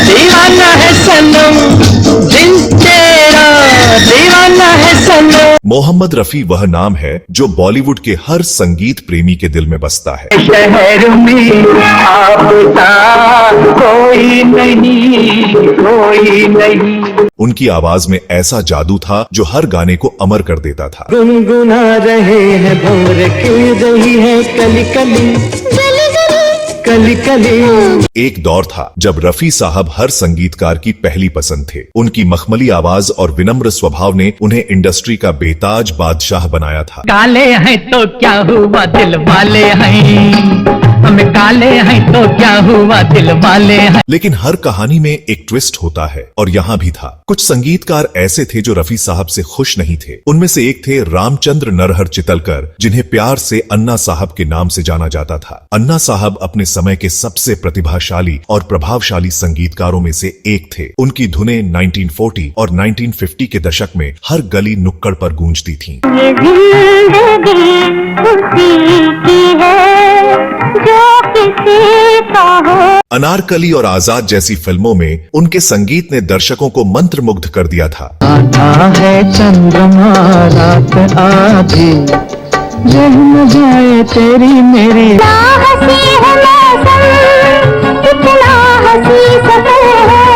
दीवाना है सनम, दिल तेरा दीवाना है सनम। मोहम्मद रफी वह नाम है जो बॉलीवुड के हर संगीत प्रेमी के दिल में बसता है। शहर में आपका कोई नहीं, कोई नहीं। उनकी आवाज में ऐसा जादू था जो हर गाने को अमर कर देता था। गुनगुना रहे हैं भंवर खिल रही है कली कली, कली कली। एक दौर था जब रफी साहब हर संगीतकार की पहली पसंद थे। उनकी मखमली आवाज और विनम्र स्वभाव ने उन्हें इंडस्ट्री का बेताज बादशाह बनाया था। काले हैं तो क्या हुआ दिल वाले हैं, हम काले हैं तो क्या हुआ दिल वाले हैं। लेकिन हर कहानी में एक ट्विस्ट होता है और यहाँ भी था। कुछ संगीतकार ऐसे थे जो रफी साहब से खुश नहीं थे। उनमें से एक थे रामचंद्र नरहर चितलकर, जिन्हें प्यार से अन्ना साहब के नाम से जाना जाता था। अन्ना साहब अपने समय के सबसे प्रतिभाशाली और प्रभावशाली संगीतकारों में से एक थे। उनकी धुनें 1940 और 1950 के दशक में हर गली नुक्कड़ पर गूंजती थीं। ये जिंदगी उसी की है जो किसी का हो। अनारकली और आजाद जैसी फिल्मों में उनके संगीत ने दर्शकों को मंत्रमुग्ध कर दिया था। आता है चंद्रमा रात आधी, रहम जाए तेरी मेरी। इतना हंसी है मौसम, इतना हंसी सफर है।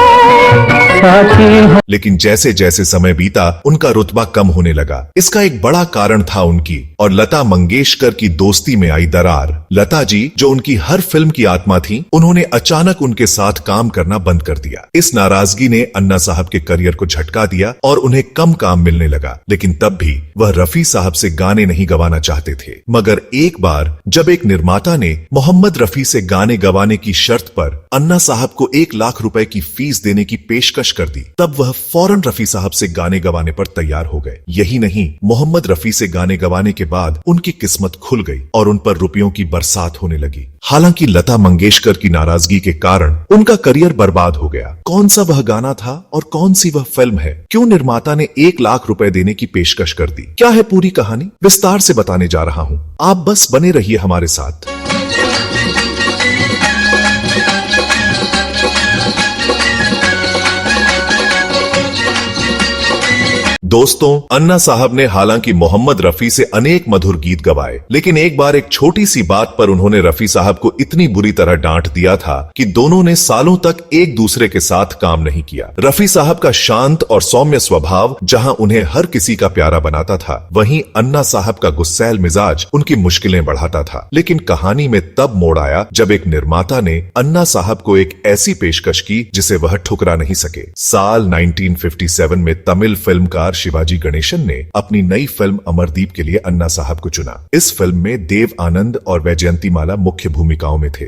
साथी है लेकिन जैसे जैसे समय बीता उनका रुतबा कम होने लगा। इसका एक बड़ा कारण था उनकी और लता मंगेशकर की दोस्ती में आई दरार। लता जी जो उनकी हर फिल्म की आत्मा थी, उन्होंने अचानक उनके साथ काम करना बंद कर दिया। इस नाराजगी ने अन्ना साहब के करियर को झटका दिया और उन्हें कम काम मिलने लगा। लेकिन तब भी वह रफी साहब से गाने नहीं गवाना चाहते थे। मगर एक बार जब एक निर्माता ने मोहम्मद रफी से गाने गवाने की शर्त पर अन्ना साहब को 1 लाख रुपए की फीस देने की पेशकश कर दी, तब वह फौरन रफी साहब से गाने गवाने पर तैयार हो गए। यही नहीं, मोहम्मद रफी से गाने गवाने के बाद उनकी किस्मत खुल गई और उन पर रुपयों की बरसात होने लगी। हालांकि लता मंगेशकर की नाराजगी के कारण उनका करियर बर्बाद हो गया। कौन सा वह गाना था और कौन सी वह फिल्म है? क्यों निर्माता ने 1 लाख रुपए देने की पेशकश कर दी? क्या है पूरी कहानी? विस्तार से बताने जा रहा हूँ, आप बस बने रहिए हमारे साथ। दोस्तों, अन्ना साहब ने हालांकि मोहम्मद रफी से अनेक मधुर गीत गवाए, लेकिन एक बार एक छोटी सी बात पर उन्होंने रफी साहब को इतनी बुरी तरह डांट दिया था कि दोनों ने सालों तक एक दूसरे के साथ काम नहीं किया। रफी साहब का शांत और सौम्य स्वभाव जहां उन्हें हर किसी का प्यारा बनाता था, वहीं अन्ना साहब का गुस्सैल मिजाज उनकी मुश्किलें बढ़ाता था। लेकिन कहानी में तब मोड़ आया जब एक निर्माता ने अन्ना साहब को एक ऐसी पेशकश की जिसे वह ठुकरा नहीं सके। साल 1957 में तमिल फिल्मकार शिवाजी गणेशन ने अपनी नई फिल्म अमरदीप के लिए अन्ना साहब को चुना। इस फिल्म में देव आनंद और वैजयंती माला मुख्य भूमिकाओं में थे।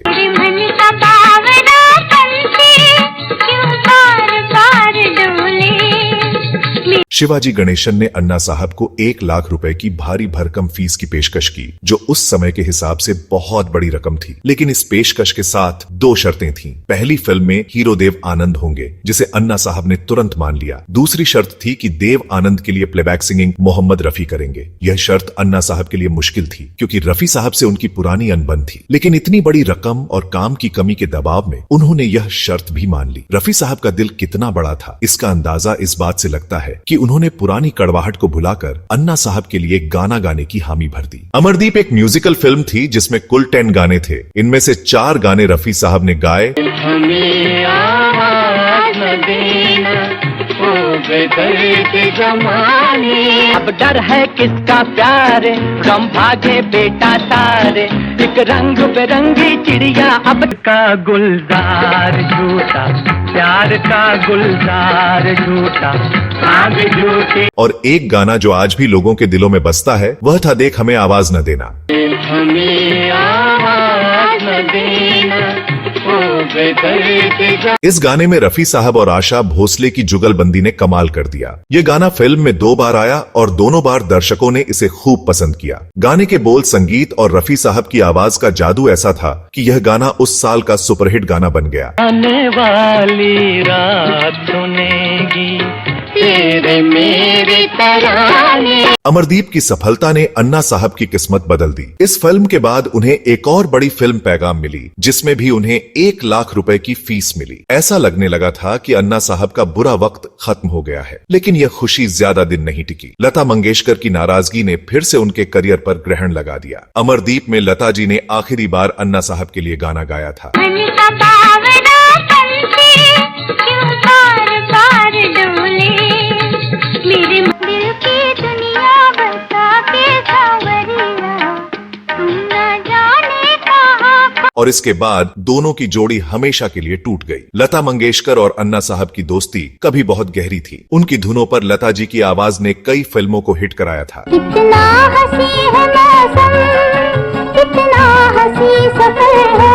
शिवाजी गणेशन ने अन्ना साहब को 1 लाख रुपए की भारी भरकम फीस की पेशकश की, जो उस समय के हिसाब से बहुत बड़ी रकम थी। लेकिन इस पेशकश के साथ 2 शर्तें थीं। पहली फिल्म में हीरो देव आनंद होंगे, जिसे अन्ना साहब ने तुरंत मान लिया। दूसरी शर्त थी कि देव आनंद के लिए प्लेबैक सिंगिंग मोहम्मद रफी करेंगे। यह शर्त अन्ना साहब के लिए मुश्किल थी क्योंकि रफी साहब से उनकी पुरानी अनबन थी। लेकिन इतनी बड़ी रकम और काम की कमी के दबाव में उन्होंने यह शर्त भी मान ली। रफी साहब का दिल कितना बड़ा था, इसका अंदाजा इस बात से लगता है कि उन्होंने पुरानी कड़वाहट को भुलाकर अन्ना साहब के लिए गाना गाने की हामी भर दी। अमरदीप एक म्यूजिकल फिल्म थी जिसमें कुल 10 गाने थे। इनमें से 4 गाने रफी साहब ने गाए। अब डर है किसका प्यार, गम भागे बेटा तारे, एक रंग बिरंगी चिड़िया अब का गुलजार झूठा, प्यार का गुलजार झूठा, आग झूठी। और एक गाना जो आज भी लोगों के दिलों में बसता है वह था देख हमें आवाज न देना। हमें आवाज न देना, इस गाने में रफी साहब और आशा भोसले की जुगलबंदी ने कमाल कर दिया। ये गाना फिल्म में 2 बार आया और दोनों बार दर्शकों ने इसे खूब पसंद किया। गाने के बोल, संगीत और रफी साहब की आवाज का जादू ऐसा था कि यह गाना उस साल का सुपरहिट गाना बन गया। आने वाली रात सुनेगी तेरे मेरे तराने। अमरदीप की सफलता ने अन्ना साहब की किस्मत बदल दी। इस फिल्म के बाद उन्हें एक और बड़ी फिल्म पैगाम मिली, जिसमें भी उन्हें 1 लाख रुपए की फीस मिली। ऐसा लगने लगा था कि अन्ना साहब का बुरा वक्त खत्म हो गया है, लेकिन यह खुशी ज्यादा दिन नहीं टिकी। लता मंगेशकर की नाराजगी ने फिर से उनके करियर पर ग्रहण लगा दिया। अमरदीप में लता जी ने आखिरी बार अन्ना साहब के लिए गाना गाया था। और इसके बाद दोनों की जोड़ी हमेशा के लिए टूट गई। लता मंगेशकर और अन्ना साहब की दोस्ती कभी बहुत गहरी थी। उनकी धुनों पर लता जी की आवाज ने कई फिल्मों को हिट कराया था। कितना हंसी है मौसम, कितना हंसी सफर है।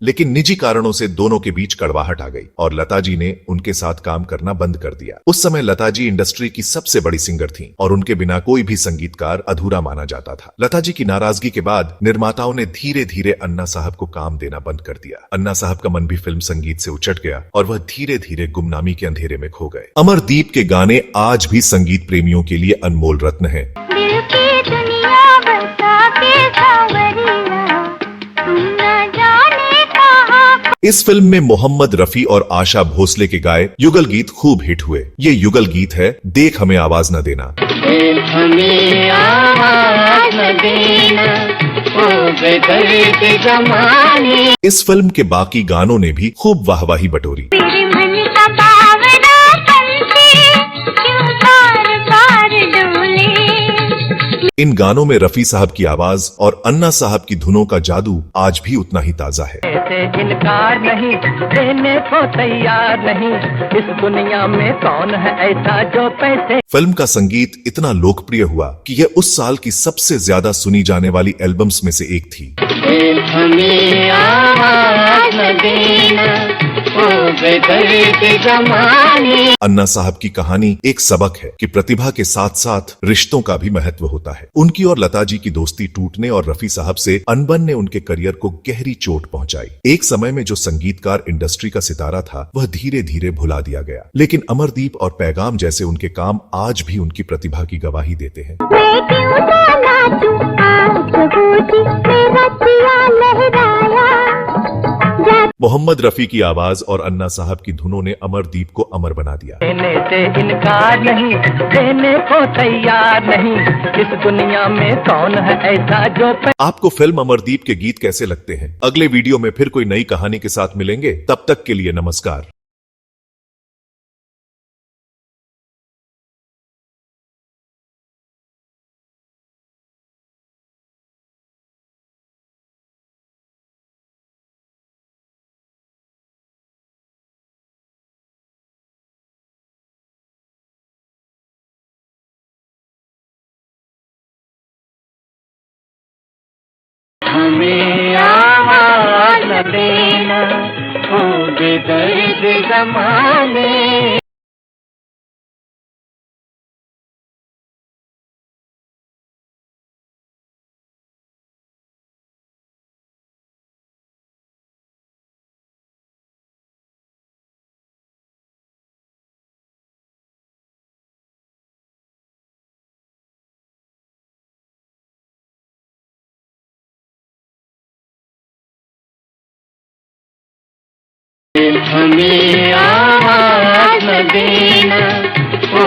लेकिन निजी कारणों से दोनों के बीच कड़वाहट आ गई और लता जी ने उनके साथ काम करना बंद कर दिया। उस समय लता जी इंडस्ट्री की सबसे बड़ी सिंगर थीं और उनके बिना कोई भी संगीतकार अधूरा माना जाता था। लता जी की नाराजगी के बाद निर्माताओं ने धीरे धीरे अन्ना साहब को काम देना बंद कर दिया। अन्ना साहब का मन भी फिल्म संगीत से उचट गया और वह धीरे धीरे गुमनामी के अंधेरे में खो गए। अमरदीप के गाने आज भी संगीत प्रेमियों के लिए अनमोल रत्न हैं। दिल की दुनिया बसा के सांवरिया, तुम न जाने कहाँ। इस फिल्म में मोहम्मद रफी और आशा भोसले के गाए युगल गीत खूब हिट हुए। ये युगल गीत है देख हमें आवाज न देना। हमें आवाज न देना, ओ बेदर्द ज़माने। इस फिल्म के बाकी गानों ने भी खूब वाहवाही बटोरी। तेरे मन का बावड़ा पंछी क्यों बार बार डोले। इन गानों में रफी साहब की आवाज और अन्ना साहब की धुनों का जादू आज भी उतना ही ताजा है। ऐसे इनकार नहीं, देने को तैयार नहीं, इस दुनिया में कौन है ऐसा जो पैसे। फिल्म का संगीत इतना लोकप्रिय हुआ कि यह उस साल की सबसे ज्यादा सुनी जाने वाली एल्बम्स में से एक थी। हमें आवाज न देना, ओ बेदर्द ज़माने। अन्ना साहब की कहानी एक सबक है कि प्रतिभा के साथ साथ रिश्तों का भी महत्व होता है। उनकी और लता जी की दोस्ती टूटने और रफी साहब से अनबन ने उनके करियर को गहरी चोट पहुंचाई। एक समय में जो संगीतकार इंडस्ट्री का सितारा था वह धीरे धीरे भुला दिया गया, लेकिन अमरदीप और पैगाम जैसे उनके काम आज भी उनकी प्रतिभा की गवाही देते हैं। मैं क्यों ना नाचूं आज बूझी मेरा जिया लहराया। मोहम्मद रफी की आवाज और अन्ना साहब की धुनों ने अमरदीप को अमर बना दिया। देने से इनकार नहीं, देने को तैयार नहीं, इस दुनिया में कौन है ऐसा जो आपको फिल्म अमरदीप के गीत कैसे लगते हैं? अगले वीडियो में फिर कोई नई कहानी के साथ मिलेंगे। तब तक के लिए नमस्कार। हमें आवाज न देना, ओ बेदर्द ज़माने। हमें आवाज न देना,